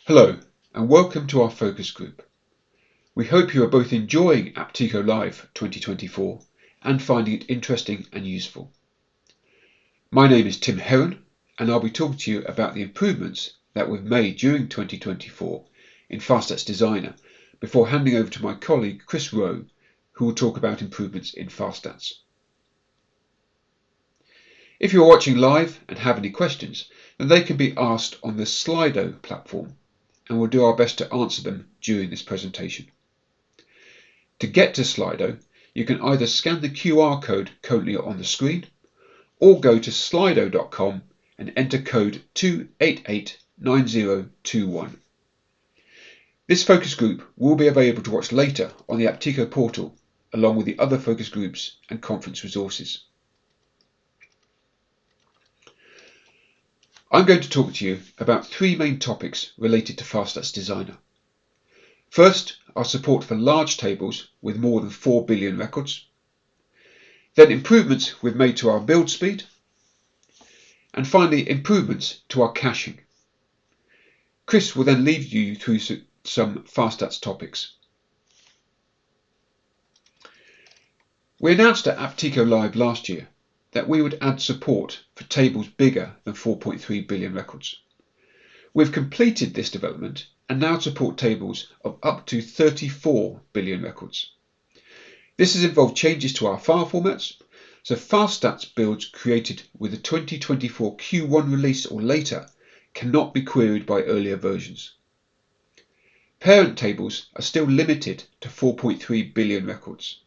Hello and welcome to our focus group. We hope you are both enjoying Apteco Live 2024 and finding it interesting and useful. My name is Tim Heron and I'll be talking to you about the improvements that we've made during 2024 in FastStats Designer before handing over to my colleague Chris Roe, who will talk about improvements in FastStats. If you're watching live and have any questions, then they can be asked on the Slido platform, and we'll do our best to answer them during this presentation. To get to Slido, you can either scan the QR code currently on the screen or go to slido.com and enter code 2889021. This focus group will be available to watch later on the Apteco portal, along with the other focus groups and conference resources. I'm going to talk to you about three main topics related to FastStats Designer. First, our support for large tables with more than 4 billion records. Then improvements we've made to our build speed. And finally, improvements to our caching. Chris will then lead you through some FastStats topics. We announced at Apteco Live last year that we would add support for tables bigger than 4.3 billion records. We've completed this development and now support tables of up to 34 billion records. This has involved changes to our file formats, so FastStats builds created with the 2024 Q1 release or later cannot be queried by earlier versions. Parent tables are still limited to 4.3 billion records.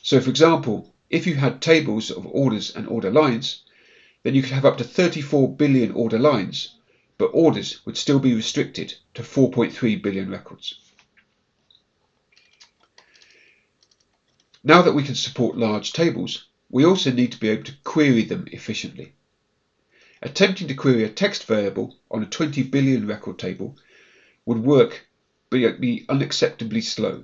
So for example, if you had tables of orders and order lines, then you could have up to 34 billion order lines, but orders would still be restricted to 4.3 billion records. Now that we can support large tables, we also need to be able to query them efficiently. Attempting to query a text variable on a 20 billion record table would work but be unacceptably slow.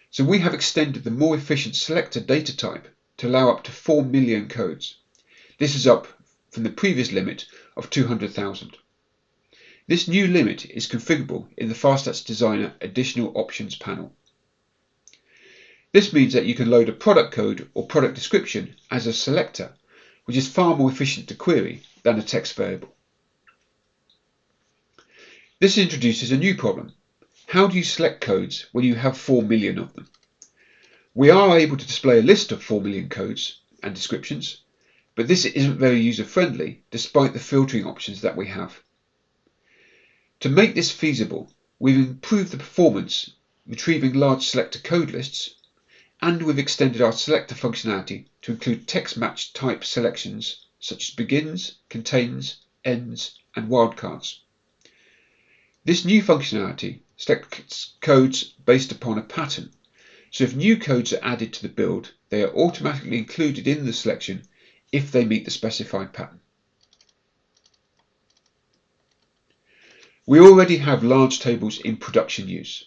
So we have extended the more efficient selector data type to allow up to 4 million codes. This is up from the previous limit of 200,000. This new limit is configurable in the FastStats Designer Additional Options panel. This means that you can load a product code or product description as a selector, which is far more efficient to query than a text variable. This introduces a new problem. How do you select codes when you have 4 million of them? We are able to display a list of 4 million codes and descriptions, but this isn't very user-friendly despite the filtering options that we have. To make this feasible, we've improved the performance retrieving large selector code lists, and we've extended our selector functionality to include text-matched type selections such as begins, contains, ends, and wildcards. This new functionality selects codes based upon a pattern. So if new codes are added to the build, they are automatically included in the selection if they meet the specified pattern. We already have large tables in production use.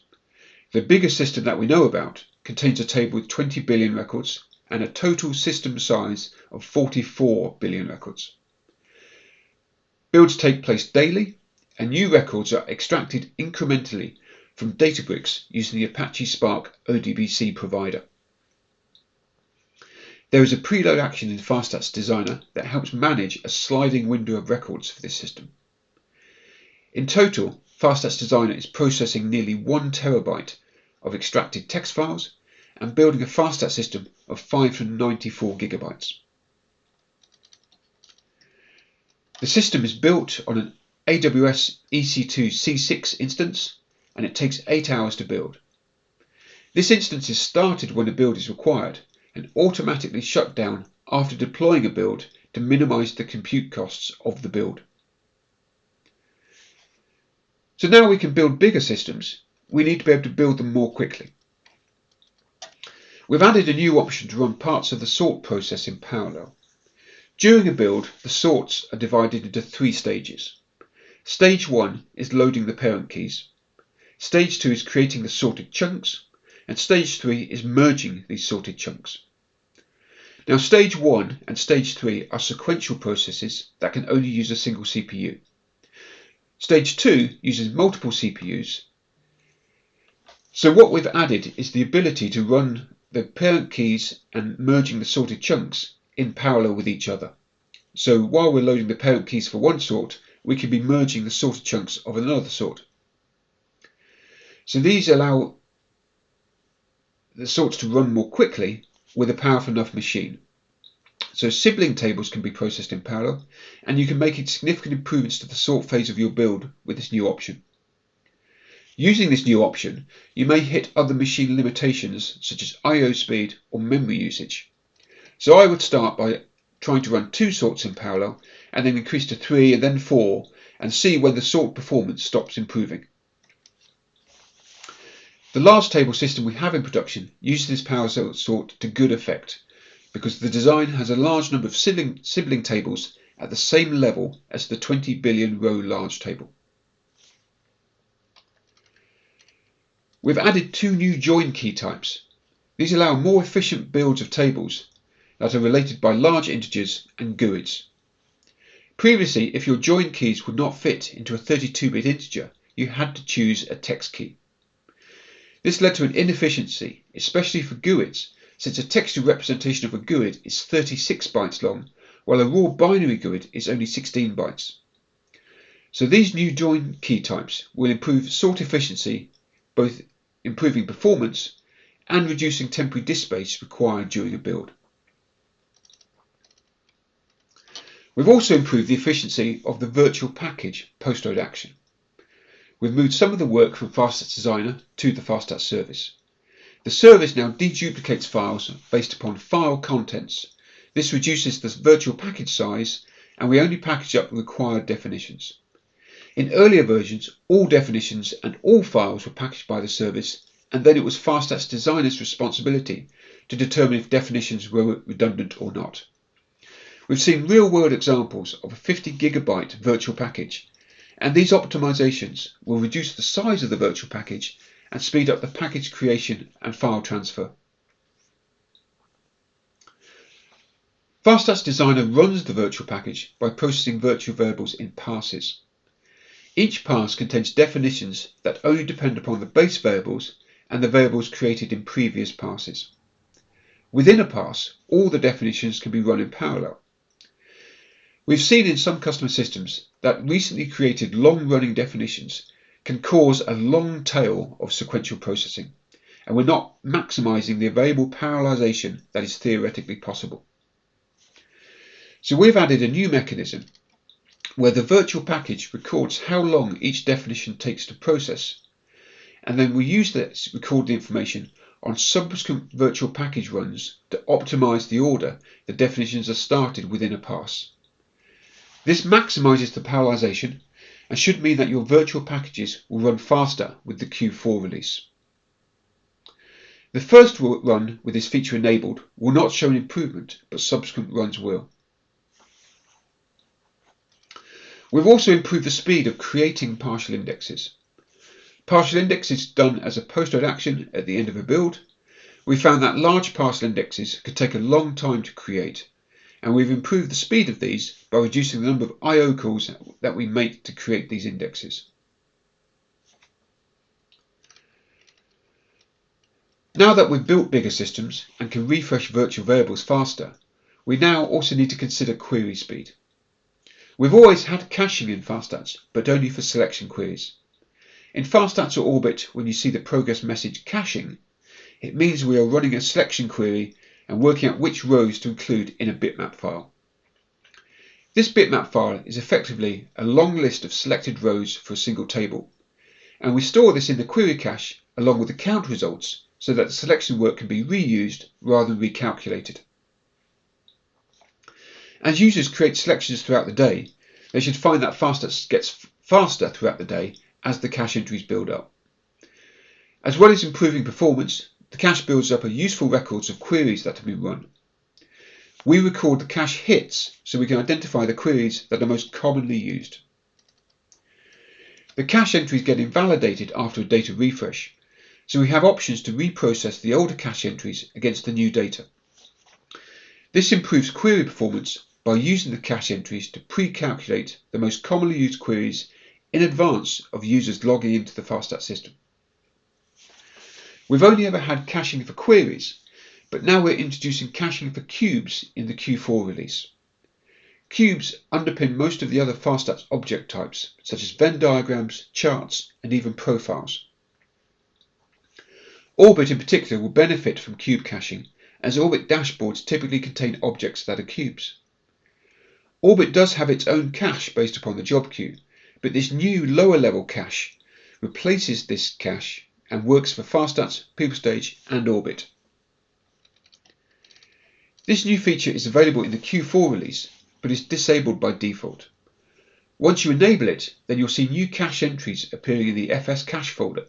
The biggest system that we know about contains a table with 20 billion records and a total system size of 44 billion records. Builds take place daily and new records are extracted incrementally from Databricks using the Apache Spark ODBC provider. There is a preload action in FastStats Designer that helps manage a sliding window of records for this system. In total, FastStats Designer is processing nearly 1 terabyte of extracted text files and building a FastStats system of 594 gigabytes. The system is built on an AWS EC2 C6 instance, and it takes 8 hours to build. This instance is started when a build is required and automatically shut down after deploying a build to minimize the compute costs of the build. So now we can build bigger systems, we need to be able to build them more quickly. We've added a new option to run parts of the sort process in parallel. During a build, the sorts are divided into 3 stages. Stage 1 is loading the parent keys. Stage 2 is creating the sorted chunks, and Stage 3 is merging these sorted chunks. Now Stage 1 and Stage 3 are sequential processes that can only use a single CPU. Stage 2 uses multiple CPUs. So what we've added is the ability to run the parent keys and merging the sorted chunks in parallel with each other. So while we're loading the parent keys for one sort, we can be merging the sorted chunks of another sort. So these allow the sorts to run more quickly with a powerful enough machine. So sibling tables can be processed in parallel, and you can make significant improvements to the sort phase of your build with this new option. Using this new option, you may hit other machine limitations such as I/O speed or memory usage. So I would start by trying to run 2 sorts in parallel and then increase to 3 and then 4 and see when the sort performance stops improving. The large table system we have in production uses this power sort to good effect because the design has a large number of sibling tables at the same level as the 20 billion row large table. We've added 2 new join key types. These allow more efficient builds of tables that are related by large integers and GUIDs. Previously, if your join keys would not fit into a 32-bit integer, you had to choose a text key. This led to an inefficiency, especially for GUIDs, since a textual representation of a GUID is 36 bytes long, while a raw binary GUID is only 16 bytes. So these new join key types will improve sort efficiency, both improving performance and reducing temporary disk space required during a build. We've also improved the efficiency of the virtual package post-load action. We've moved some of the work from FastStats Designer to the FastStats service. The service now deduplicates files based upon file contents. This reduces the virtual package size, and we only package up required definitions. In earlier versions, all definitions and all files were packaged by the service, and then it was FastStats Designer's responsibility to determine if definitions were redundant or not. We've seen real-world examples of a 50 gigabyte virtual package, and these optimizations will reduce the size of the virtual package and speed up the package creation and file transfer. FastStats Designer runs the virtual package by processing virtual variables in parses. Each parse contains definitions that only depend upon the base variables and the variables created in previous parses. Within a parse, all the definitions can be run in parallel. We've seen in some customer systems that recently created long-running definitions can cause a long tail of sequential processing, and we're not maximizing the available parallelization that is theoretically possible. So we've added a new mechanism where the virtual package records how long each definition takes to process, and then we use that to record the information on subsequent virtual package runs to optimize the order the definitions are started within a parse. This maximizes the parallelization and should mean that your virtual packages will run faster with the Q4 release. The first run with this feature enabled will not show an improvement, but subsequent runs will. We've also improved the speed of creating partial indexes. Partial index is done as a post-load action at the end of a build. We found that large partial indexes could take a long time to create, and we've improved the speed of these by reducing the number of I/O calls that we make to create these indexes. Now that we've built bigger systems and can refresh virtual variables faster, we now also need to consider query speed. We've always had caching in FastStats, but only for selection queries. In FastStats or Orbit, when you see the progress message caching, it means we are running a selection query and working out which rows to include in a bitmap file. This bitmap file is effectively a long list of selected rows for a single table, and we store this in the query cache along with the count results so that the selection work can be reused rather than recalculated. As users create selections throughout the day, they should find that FastStats gets faster throughout the day as the cache entries build up. As well as improving performance, the cache builds up a useful records of queries that have been run. We record the cache hits so we can identify the queries that are most commonly used. The cache entries get invalidated after a data refresh, so we have options to reprocess the older cache entries against the new data. This improves query performance by using the cache entries to pre-calculate the most commonly used queries in advance of users logging into the FastStats system. We've only ever had caching for queries, but now we're introducing caching for cubes in the Q4 release. Cubes underpin most of the other FastStats object types, such as Venn diagrams, charts, and even profiles. Orbit in particular will benefit from cube caching, as Orbit dashboards typically contain objects that are cubes. Orbit does have its own cache based upon the job queue, but this new lower level cache replaces this cache and works for FastStats, PeopleStage, and Orbit. This new feature is available in the Q4 release, but is disabled by default. Once you enable it, then you'll see new cache entries appearing in the FS cache folder,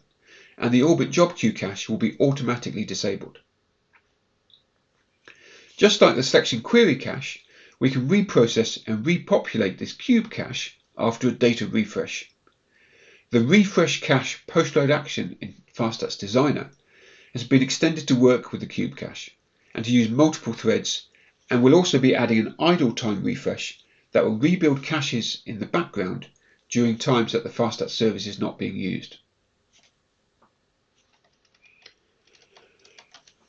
and the Orbit job queue cache will be automatically disabled. Just like the selection query cache, we can reprocess and repopulate this cube cache after a data refresh. The refresh cache post-load action in FastStats Designer has been extended to work with the cube cache and to use multiple threads, and we'll also be adding an idle time refresh that will rebuild caches in the background during times that the FastStats service is not being used.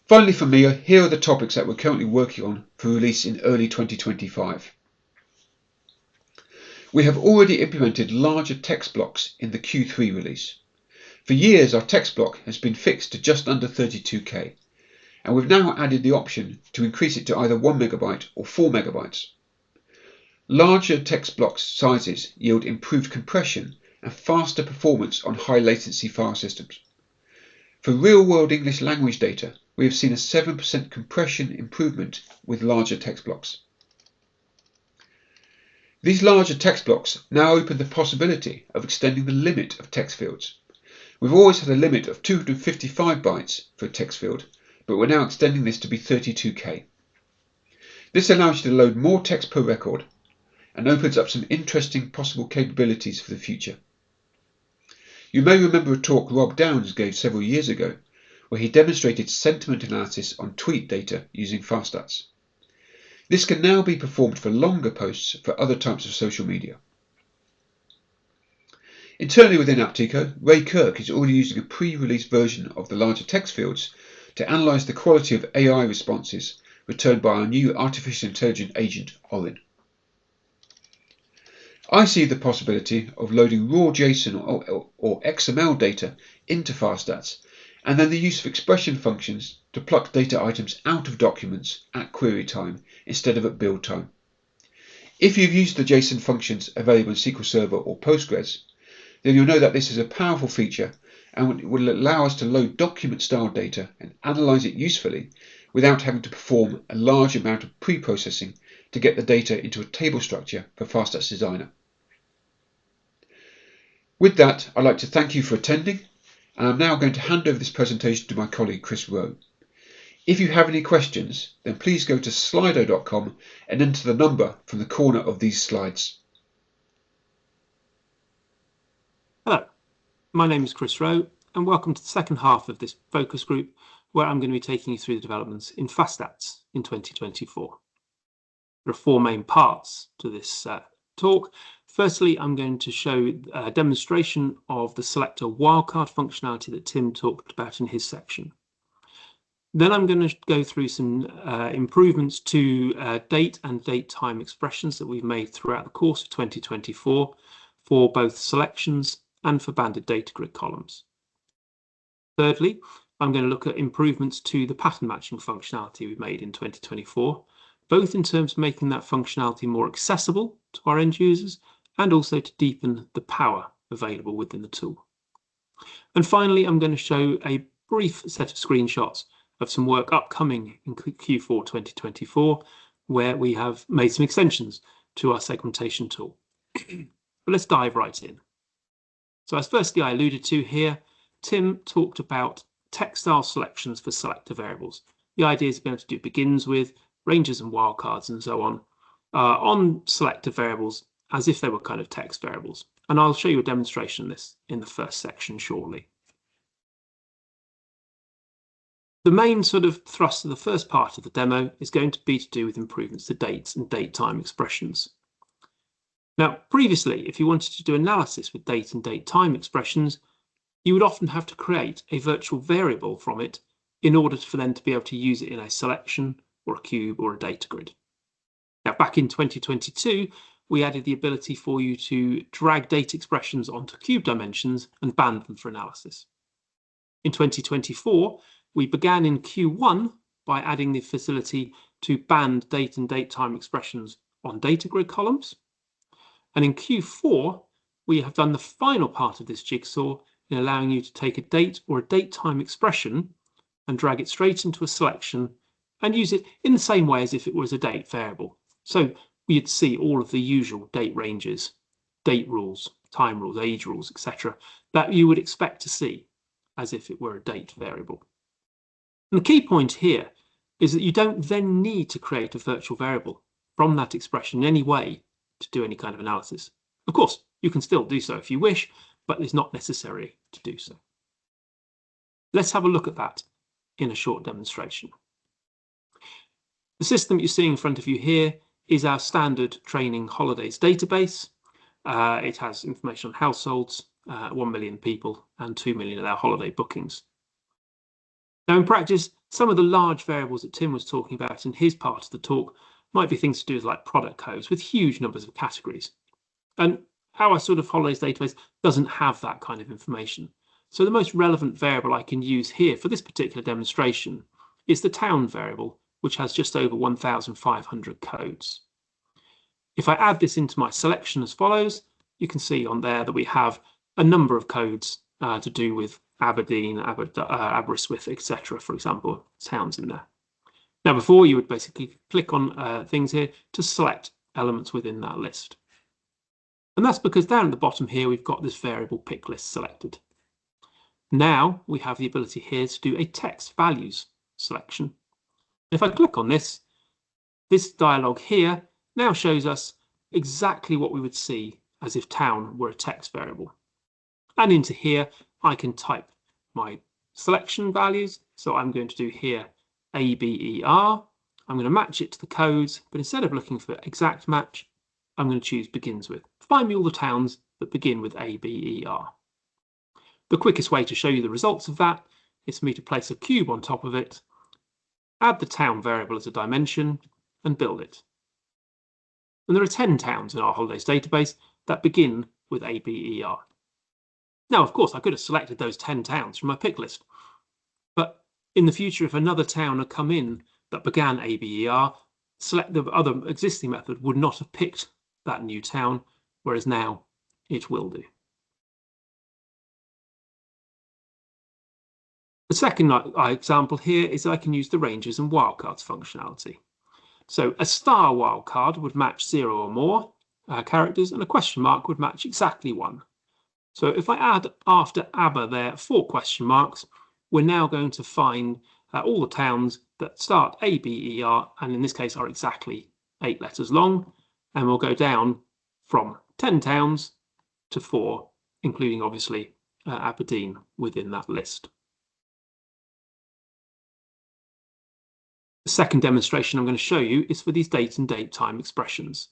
Finally for me, here are the topics that we're currently working on for release in early 2025. We have already implemented larger text blocks in the Q3 release. For years our text block has been fixed to just under 32K, and we've now added the option to increase it to either 1 megabyte or 4 megabytes. Larger text block sizes yield improved compression and faster performance on high latency file systems. For real-world English language data, we have seen a 7% compression improvement with larger text blocks. These larger text blocks now open the possibility of extending the limit of text fields. We've always had a limit of 255 bytes for a text field, but we're now extending this to be 32K. This allows you to load more text per record and opens up some interesting possible capabilities for the future. You may remember a talk Rob Downs gave several years ago, where he demonstrated sentiment analysis on tweet data using FastStats. This can now be performed for longer posts for other types of social media. Internally within Apteco, Ray Kirk is already using a pre-release version of the larger text fields to analyse the quality of AI responses returned by our new artificial intelligence agent, Orin. I see the possibility of loading raw JSON or XML data into FastStats, and then the use of expression functions to pluck data items out of documents at query time instead of at build time. If you've used the JSON functions available in SQL Server or Postgres, then you'll know that this is a powerful feature and will allow us to load document-style data and analyse it usefully without having to perform a large amount of pre-processing to get the data into a table structure for FastStats Designer. With that, I'd like to thank you for attending, and I'm now going to hand over this presentation to my colleague Chris Rowe. If you have any questions, then please go to slido.com and enter the number from the corner of these slides. Hello, my name is Chris Rowe, and welcome to the second half of this focus group, where I'm going to be taking you through the developments in FastStats in 2024. There are four main parts to this talk. Firstly, I'm going to show a demonstration of the selector wildcard functionality that Tim talked about in his section. Then I'm going to go through some improvements to date and date time expressions that we've made throughout the course of 2024 for both selections and for banded data grid columns. Thirdly, I'm going to look at improvements to the pattern matching functionality we've made in 2024, both in terms of making that functionality more accessible to our end users and also to deepen the power available within the tool. And finally, I'm going to show a brief set of screenshots of some work upcoming in Q4 2024, where we have made some extensions to our segmentation tool. But let's dive right in. So as firstly I alluded to here, Tim talked about text style selections for selector variables. The idea is to be able to do begins with, ranges and wildcards and so on selector variables as if they were kind of text variables. And I'll show you a demonstration of this in the first section shortly. The main sort of thrust of the first part of the demo is going to be to do with improvements to dates and date time expressions. Now, previously, if you wanted to do analysis with date and date time expressions, you would often have to create a virtual variable from it in order for them to be able to use it in a selection or a cube or a data grid. Now, back in 2022, we added the ability for you to drag data expressions onto cube dimensions and band them for analysis. In 2024, we began in Q1 by adding the facility to band date and date time expressions on data grid columns. And in Q4, we have done the final part of this jigsaw in allowing you to take a date or a date time expression and drag it straight into a selection and use it in the same way as if it was a date variable. So you'd see all of the usual date ranges, date rules, time rules, age rules, etc., that you would expect to see as if it were a date variable. And the key point here is that you don't then need to create a virtual variable from that expression in any way to do any kind of analysis. Of course, you can still do so if you wish, but it's not necessary to do so. Let's have a look at that in a short demonstration. The system you're seeing in front of you here is our standard training holidays database. It has information on households, 1 million people, and 2 million of their holiday bookings. Now, in practice, some of the large variables that Tim was talking about in his part of the talk might be things to do with like product codes with huge numbers of categories. And our sort of holidays database doesn't have that kind of information. So the most relevant variable I can use here for this particular demonstration is the town variable, which has just over 1,500 codes. If I add this into my selection as follows, you can see on there that we have a number of codes to do with Aberdeen, Aberystwyth, etc., for example, towns in there. Now, before you would basically click on things here to select elements within that list. And that's because down at the bottom here, we've got this variable pick list selected. Now we have the ability here to do a text values selection. If I click on this dialog here now shows us exactly what we would see as if town were a text variable. And into here, I can type my selection values. So I'm going to do here ABER. I'm going to match it to the codes, but instead of looking for exact match, I'm going to choose begins with. Find me all the towns that begin with ABER. The quickest way to show you the results of that is for me to place a cube on top of it, add the town variable as a dimension, and build it. And there are 10 towns in our holidays database that begin with ABER. Now, of course, I could have selected those 10 towns from my pick list, but in the future, if another town had come in that began ABER, select the other existing method would not have picked that new town, whereas now it will do. The second example here is I can use the ranges and wildcards functionality. So a star wildcard would match 0 or more characters, and a question mark would match exactly 1. So if I add after Aber there 4 question marks, we're now going to find all the towns that start ABER, and in this case are exactly 8 letters long, and we'll go down from 10 towns to 4, including obviously Aberdeen within that list. The second demonstration I'm going to show you is for these date and date time expressions.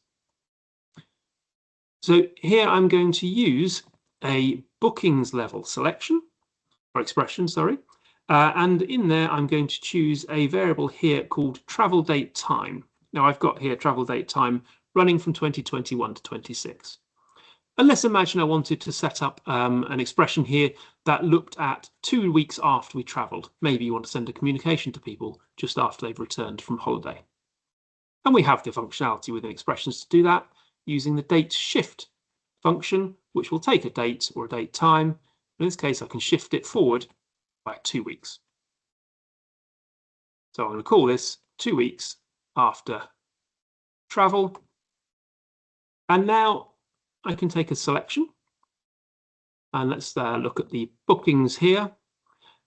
So here I'm going to use a bookings level selection or expression, sorry, and in there I'm going to choose a variable here called travel date time. Now I've got here travel date time running from 2021 to 26. And let's imagine I wanted to set up an expression here that looked at 2 weeks after we travelled. Maybe you want to send a communication to people just after they've returned from holiday. And we have the functionality within expressions to do that using the date shift function, which will take a date or a date time. In this case, I can shift it forward by 2 weeks. So I'm going to call this 2 weeks after travel. And now I can take a selection, and let's look at the bookings here.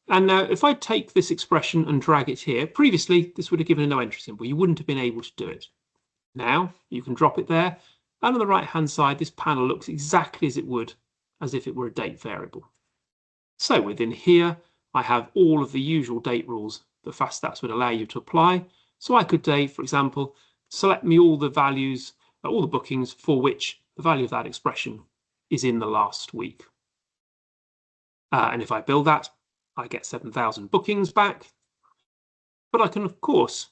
And now if I take this expression and drag it here, previously this would have given a no entry symbol. You wouldn't have been able to do it. Now you can drop it there, and on the right hand side this panel looks exactly as it would as if it were a date variable. So within here I have all of the usual date rules that FastStats would allow you to apply. So I could, for example, select me all the values all the bookings for which the value of that expression is in the last week. And if I build that, I get 7,000 bookings back. But I can, of course,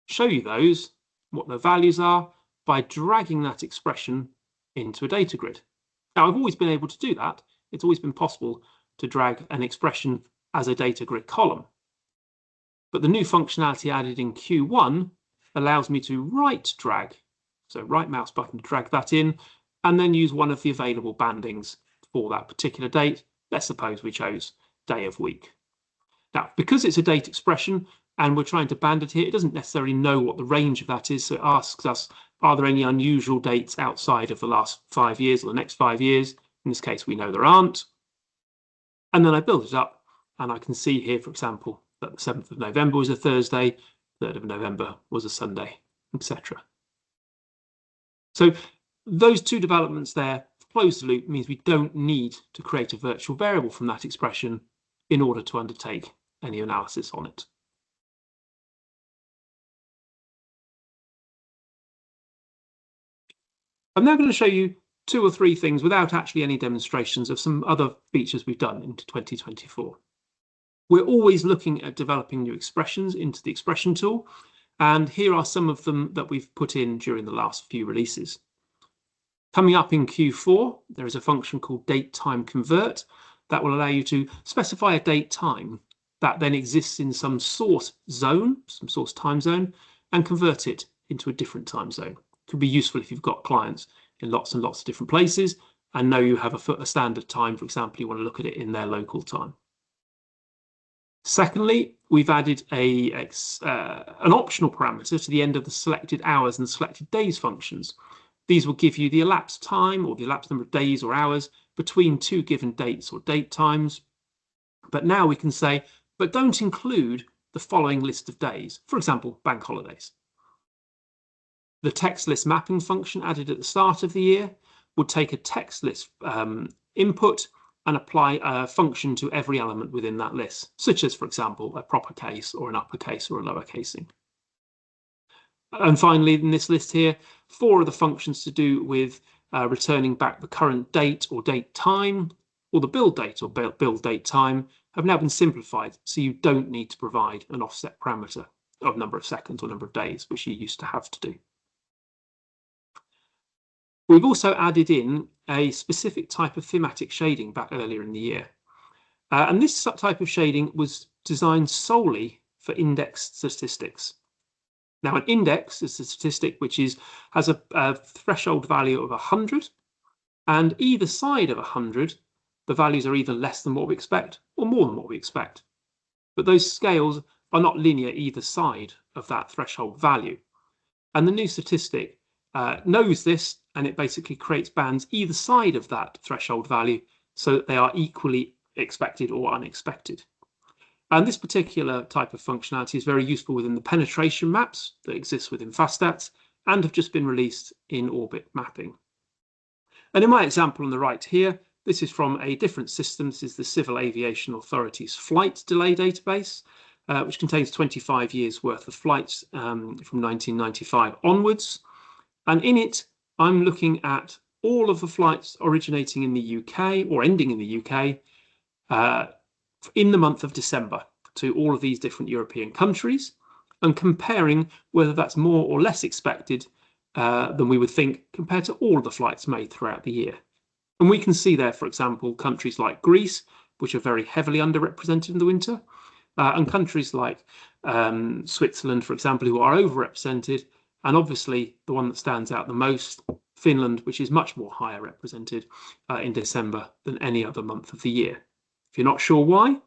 show you those, what the values are, by dragging that expression into a data grid. Now, I've always been able to do that. It's always been possible to drag an expression as a data grid column. But the new functionality added in Q1 allows me to right drag, so right mouse button to drag that in, and then use one of the available bandings for that particular date. Let's suppose we chose day of week. Now, because it's a date expression and we're trying to band it here, it doesn't necessarily know what the range of that is. So it asks us, are there any unusual dates outside of the last 5 years or the next 5 years? In this case, we know there aren't. And then I build it up and I can see here, for example, that the 7th of November was a Thursday, 3rd of November was a Sunday, etc. So those two developments there, close the loop, means we don't need to create a virtual variable from that expression in order to undertake any analysis on it. I'm now going to show you 2 or 3 things without actually any demonstrations of some other features we've done into 2024. We're always looking at developing new expressions into the expression tool, and here are some of them that we've put in during the last few releases. Coming up in Q4, there is a function called date time convert that will allow you to specify a date time that then exists in some source zone, some source time zone, and convert it into a different time zone. It could be useful if you've got clients in lots and lots of different places and know you have a standard time. For example, you want to look at it in their local time. Secondly, we've added an optional parameter to the end of the selected hours and selected days functions. These will give you the elapsed time or the elapsed number of days or hours between 2 given dates or date times. But now we can say, but don't include the following list of days, for example, bank holidays. The text list mapping function added at the start of the year would take a text list input and apply a function to every element within that list, such as, for example, a proper case or an uppercase or a lowercasing. And finally, in this list here, 4 of the functions to do with returning back the current date or date time, or the build date or build date time, have now been simplified, so you don't need to provide an offset parameter of number of seconds or number of days, which you used to have to do. We've also added in a specific type of thematic shading back earlier in the year. And this type of shading was designed solely for indexed statistics. Now, an index is a statistic which has a threshold value of 100, and either side of 100, the values are either less than what we expect or more than what we expect. But those scales are not linear either side of that threshold value. And the new statistic knows this, and it basically creates bands either side of that threshold value so that they are equally expected or unexpected. And this particular type of functionality is very useful within the penetration maps that exist within FastStats and have just been released in orbit mapping. And in my example on the right here, this is from a different system. This is the Civil Aviation Authority's flight delay database, which contains 25 years worth of flights from 1995 onwards. And in it, I'm looking at all of the flights originating in the UK or ending in the UK in the month of December to all of these different European countries and comparing whether that's more or less expected than we would think compared to all of the flights made throughout the year. And we can see there, for example, countries like Greece, which are very heavily underrepresented in the winter, and countries like Switzerland, for example, who are overrepresented, and obviously the one that stands out the most, Finland, which is much more higher represented in December than any other month of the year. If you're not sure why,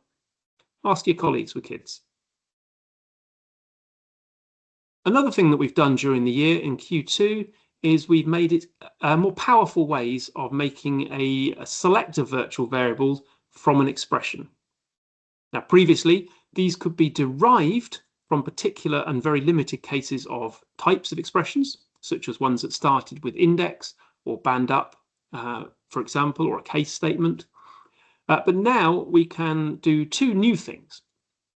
ask your colleagues with kids. Another thing that we've done during the year in Q2 is we've made it more powerful ways of making a selector virtual variable from an expression. Now, previously, these could be derived from particular and very limited cases of types of expressions, such as ones that started with index or band up, for example, or a case statement. But now we can do 2 new things.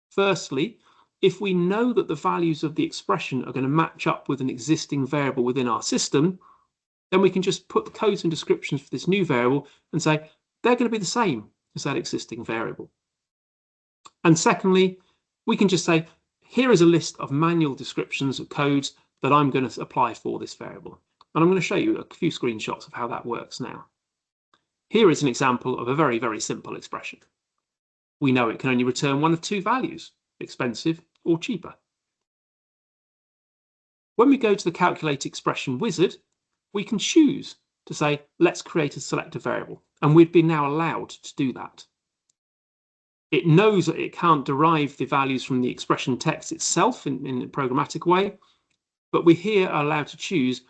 Firstly, if we know that the values of the expression are going to match up with an existing variable within our system, then we can just put the codes and descriptions for this new variable and say they're going to be the same as that existing variable. And secondly, we can just say, here is a list of manual descriptions of codes that I'm going to apply for this variable. And I'm going to show you a few screenshots of how that works now. Here is an example of a very, very simple expression. We know it can only return one of two values, expensive or cheaper. When we go to the calculate expression wizard, we can choose to say, let's create a selector variable. And we'd be now allowed to do that. It knows that it can't derive the values from the expression text itself in a programmatic way, but we here are allowed to choose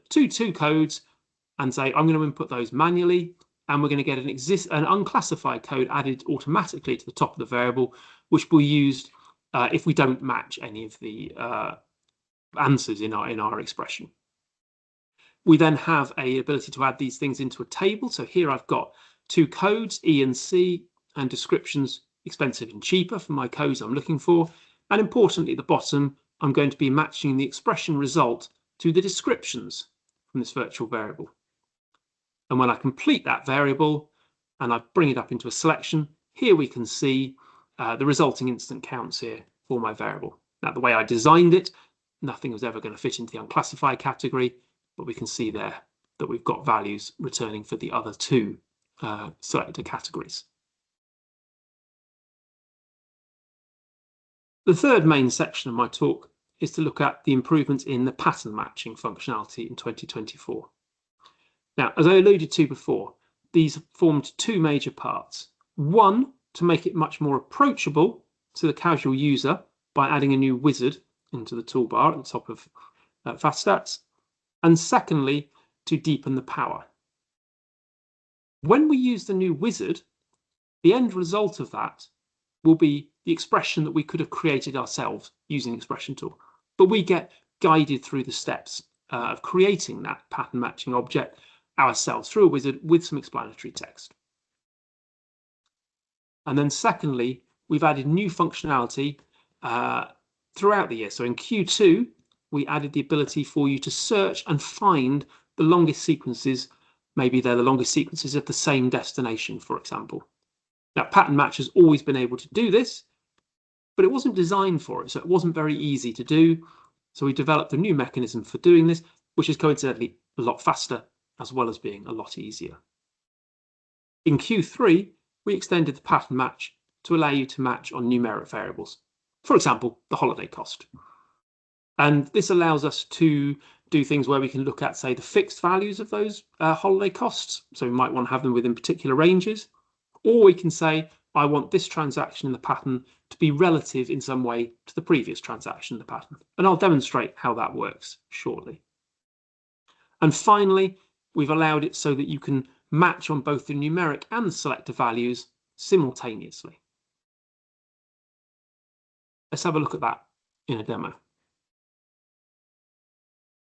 two codes and say, I'm going to input those manually, and we're going to get an unclassified code added automatically to the top of the variable, which will be used if we don't match any of the answers in our expression. We then have an ability to add these things into a table. So here I've got two codes, E and C, and descriptions, expensive and cheaper, for my codes I'm looking for. And importantly, at the bottom, I'm going to be matching the expression result to the descriptions from this virtual variable. And when I complete that variable and I bring it up into a selection, here we can see the resulting instant counts here for my variable. Now, the way I designed it, nothing was ever going to fit into the unclassified category, but we can see there that we've got values returning for the other two selector categories. The third main section of my talk is to look at the improvements in the pattern matching functionality in 2024. Now, as I alluded to before, these formed two major parts. One, to make it much more approachable to the casual user by adding a new wizard into the toolbar at the top of FastStats. And secondly, to deepen the power. When we use the new wizard, the end result of that will be the expression that we could have created ourselves using the expression tool. But we get guided through the steps of creating that pattern matching object ourselves through a wizard with some explanatory text. And then secondly, we've added new functionality throughout the year. So in Q2, we added the ability for you to search and find the longest sequences. Maybe they're the longest sequences of the same destination, for example. Now, Pattern Match has always been able to do this, but it wasn't designed for it, so it wasn't very easy to do. So we developed a new mechanism for doing this, which is coincidentally a lot faster, as well as being a lot easier. In Q3, we extended the Pattern Match to allow you to match on numeric variables. For example, the holiday cost. And this allows us to do things where we can look at, say, the fixed values of those holiday costs. So we might want to have them within particular ranges. Or we can say, I want this transaction in the pattern to be relative in some way to the previous transaction in the pattern. And I'll demonstrate how that works shortly. And finally, we've allowed it so that you can match on both the numeric and the selector values simultaneously. Let's have a look at that in a demo.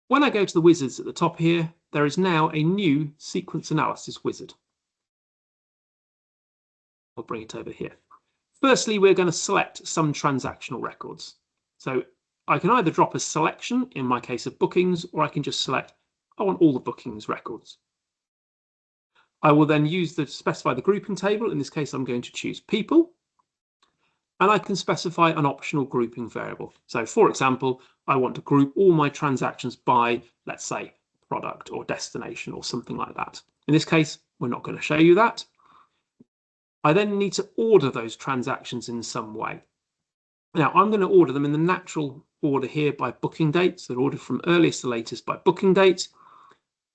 When I go to the wizards at the top here, there is now a new sequence analysis wizard. I'll bring it over here. Firstly, we're going to select some transactional records. So I can either drop a selection, in my case of bookings, or I can just select, I want all the bookings records. I will then specify the grouping table. In this case, I'm going to choose people. And I can specify an optional grouping variable. So for example, I want to group all my transactions by, let's say, product or destination or something like that. In this case, we're not going to show you that. I then need to order those transactions in some way. Now, I'm going to order them in the natural order here by booking dates. They're ordered from earliest to latest by booking date.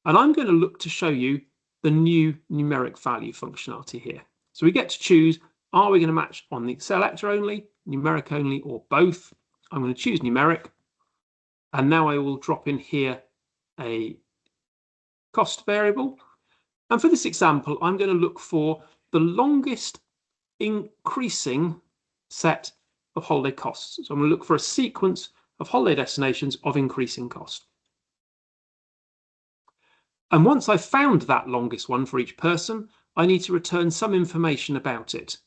And I'm going to look to show you the new numeric value functionality here. So we get to choose, are we going to match on the selector only, numeric only, or both? I'm going to choose numeric. And now I will drop in here a cost variable. And for this example, I'm going to look for the longest increasing set of holiday costs. So I'm going to look for a sequence of holiday destinations of increasing cost. And once I've found that longest one for each person, I need to return some information about it.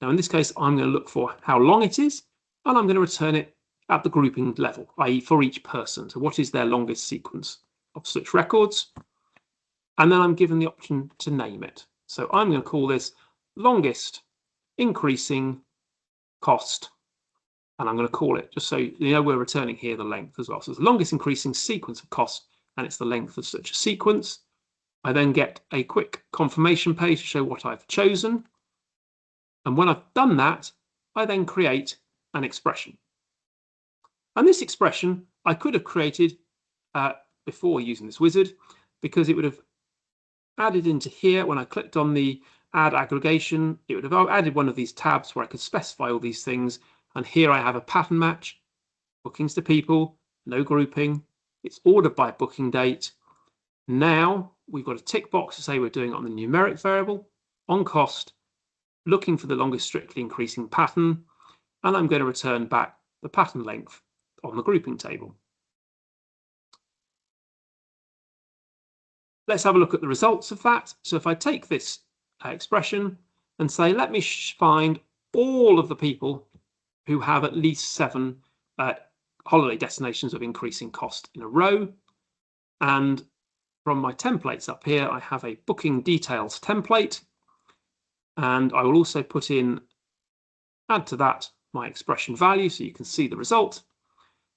Now, in this case, I'm going to look for how long it is and I'm going to return it at the grouping level, i.e. for each person. So what is their longest sequence of such records? And then I'm given the option to name it. So I'm going to call this longest increasing cost, and I'm going to call it, just so you know, we're returning here the length as well. So it's the longest increasing sequence of cost, and it's the length of such a sequence. I then get a quick confirmation page to show what I've chosen. And when I've done that, I then create an expression. And this expression I could have created before using this wizard, because it would have added into here. When I clicked on the add aggregation, it would have added one of these tabs where I could specify all these things. And here I have a pattern match, bookings to people, no grouping. It's ordered by booking date. Now we've got a tick box to say we're doing it on the numeric variable, on cost, looking for the longest strictly increasing pattern, and I'm going to return back the pattern length on the grouping table. Let's have a look at the results of that. So if I take this expression and say, let me find all of the people who have at least 7 holiday destinations of increasing cost in a row, and from my templates up here, I have a booking details template, and I will also put in, add to that my expression value so you can see the result.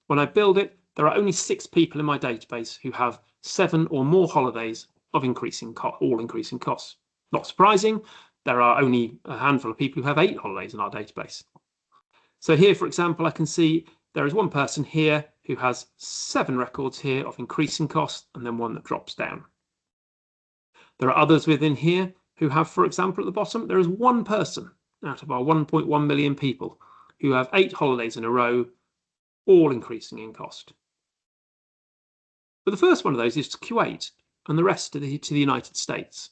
When I build it, there are only 6 people in my database who have 7 or more holidays of all increasing costs. Not surprising, there are only a handful of people who have 8 holidays in our database. So here, for example, I can see there is one person here who has 7 records here of increasing cost, and then one that drops down. There are others within here who have, for example, at the bottom, there is one person out of our 1.1 million people who have 8 holidays in a row, all increasing in cost. But the first one of those is to Kuwait, and the rest to the United States.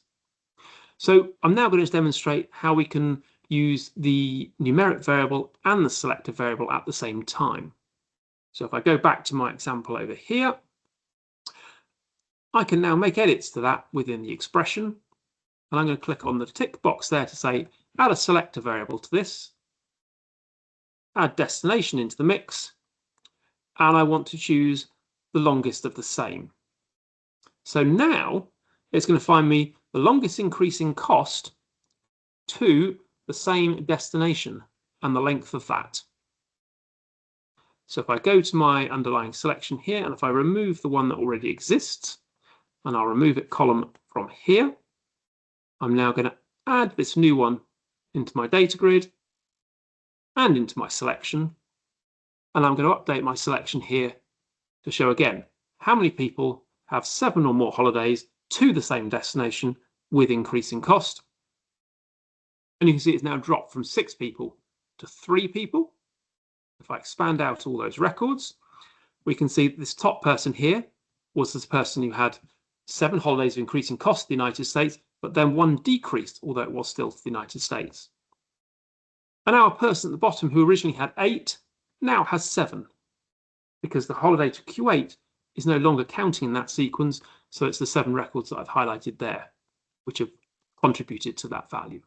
So I'm now going to demonstrate how we can use the numeric variable and the selector variable at the same time. So if I go back to my example over here, I can now make edits to that within the expression. And I'm going to click on the tick box there to say, add a selector variable to this, add destination into the mix, and I want to choose the longest of the same. So now it's going to find me the longest increasing cost to the same destination and the length of that. So if I go to my underlying selection here, and if I remove the one that already exists, and I'll remove it column from here, I'm now going to add this new one into my data grid and into my selection. And I'm going to update my selection here to show again how many people have 7 or more holidays to the same destination with increasing cost. And you can see it's now dropped from 6 people to 3 people. If I expand out all those records, we can see this top person here was this person who had 7 holidays of increasing cost to the United States, but then 1 decreased, although it was still to the United States. And our person at the bottom who originally had 8 now has 7, because the holiday to Kuwait is no longer counting in that sequence, so it's the 7 records that I've highlighted there, which have contributed to that value.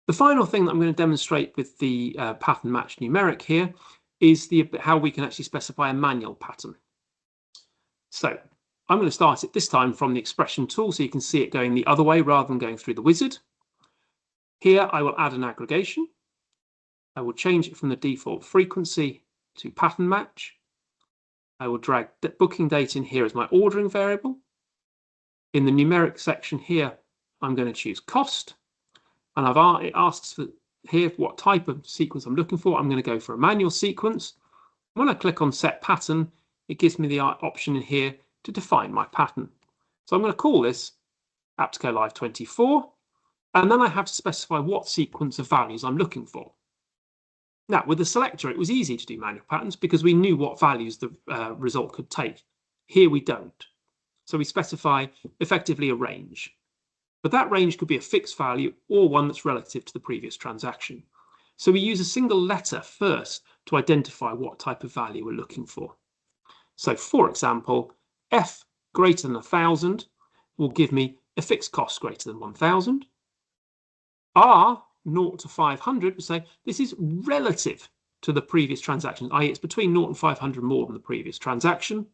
The final thing that I'm going to demonstrate with the pattern match numeric here is how we can actually specify a manual pattern. So I'm going to start it this time from the expression tool so you can see it going the other way rather than going through the wizard. Here I will add an aggregation. I will change it from the default frequency to pattern match. I will drag the booking date in here as my ordering variable. In the numeric section here, I'm going to choose cost. And it asks for here what type of sequence I'm looking for. I'm going to go for a manual sequence. When I click on set pattern, it gives me the option in here to define my pattern. So I'm going to call this Apteco Live 24. And then I have to specify what sequence of values I'm looking for. Now, with the selector, it was easy to do manual patterns because we knew what values the result could take. Here we don't. So we specify effectively a range. But that range could be a fixed value or one that's relative to the previous transaction. So we use a single letter first to identify what type of value we're looking for. So for example, F greater than 1,000 will give me a fixed cost greater than 1,000. R 0 to 500, we say this is relative to the previous transaction, i.e. it's between 0 and 500 more than the previous transaction.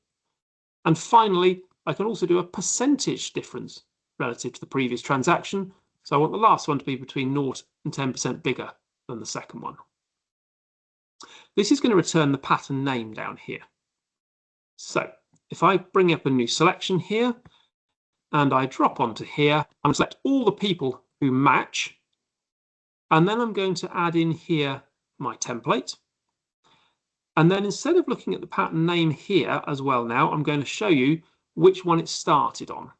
And finally, I can also do a percentage difference relative to the previous transaction. So I want the last one to be between 0 and 10% bigger than the second one. This is going to return the pattern name down here. So if I bring up a new selection here and I drop onto here, I'm going to select all the people who match. And then I'm going to add in here my template. And then instead of looking at the pattern name here as well now, I'm going to show you which one it started on.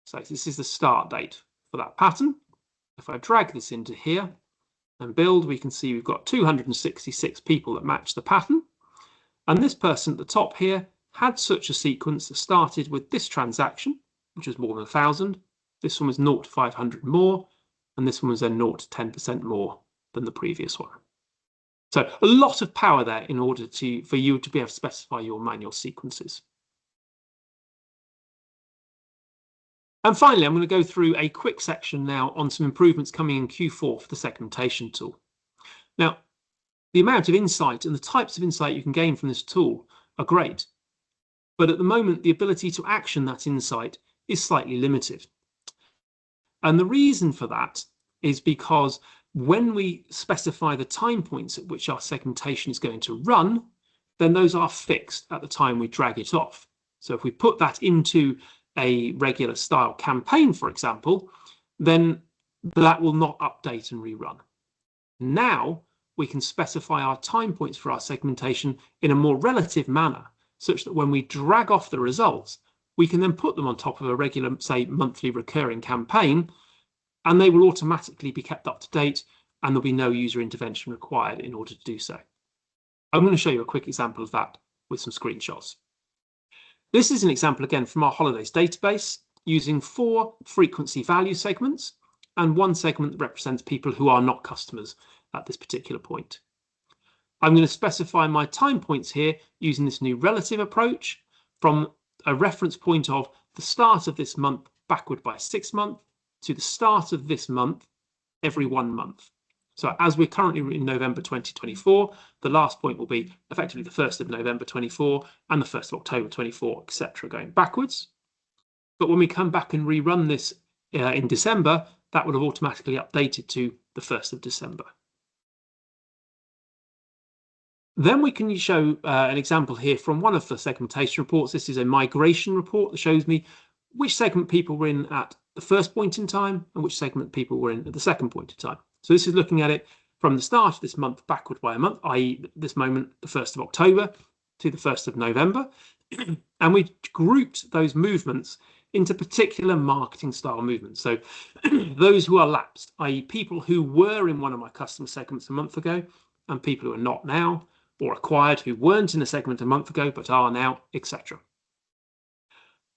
So this is the start date for that pattern. If I drag this into here and build, we can see we've got 266 people that match the pattern. And this person at the top here had such a sequence that started with this transaction, which was more than 1,000. This one was 0 to 500 more, and this one was then 0 to 10% more than the previous one. So a lot of power there in order for you to be able to specify your manual sequences. And finally, I'm going to go through a quick section now on some improvements coming in Q4 for the segmentation tool. Now, the amount of insight and the types of insight you can gain from this tool are great, but at the moment, the ability to action that insight is slightly limited. And the reason for that is because when we specify the time points at which our segmentation is going to run, then those are fixed at the time we drag it off. So if we put that into a regular style campaign, for example, then that will not update and rerun. Now we can specify our time points for our segmentation in a more relative manner, such that when we drag off the results, we can then put them on top of a regular, say, monthly recurring campaign, and they will automatically be kept up to date, and there'll be no user intervention required in order to do so. I'm going to show you a quick example of that with some screenshots. This is an example again from our holidays database using 4 frequency value segments and 1 segment that represents people who are not customers at this particular point. I'm going to specify my time points here using this new relative approach from a reference point of the start of this month backward by 6 months to the start of this month every 1 month. So as we're currently in November 2024, the last point will be effectively the 1st of November 24 and the 1st of October 24, etc., going backwards. But when we come back and rerun this in December, that would have automatically updated to the 1st of December. Then we can show an example here from one of the segmentation reports. This is a migration report that shows me which segment people were in at the first point in time and which segment people were in at the second point in time. So this is looking at it from the start of this month backward by a month, i.e. this moment, the 1st of October to the 1st of November. And we grouped those movements into particular marketing style movements. So those who are lapsed, i.e. people who were in one of my customer segments a month ago and people who are not now, or acquired who weren't in a segment a month ago but are now, etc.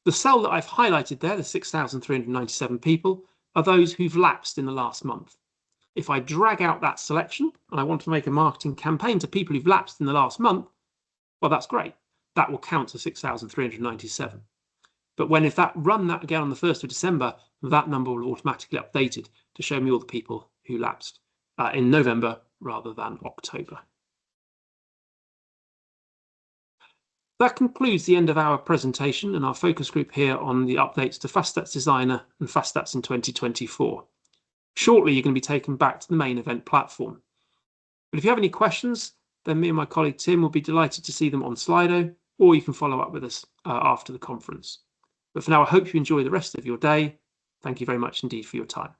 The cell that I've highlighted there, the 6,397 people, are those who've lapsed in the last month. If I drag out that selection and I want to make a marketing campaign to people who've lapsed in the last month, well, that's great. That will count to 6,397. But if that run that again on the 1st of December, that number will automatically updated to show me all the people who lapsed in November rather than October. That concludes the end of our presentation and our focus group here on the updates to FastStats Designer and FastStats in 2024. Shortly, you're going to be taken back to the main event platform. But if you have any questions, then me and my colleague Tim will be delighted to see them on Slido, or you can follow up with us after the conference. But for now, I hope you enjoy the rest of your day. Thank you very much indeed for your time.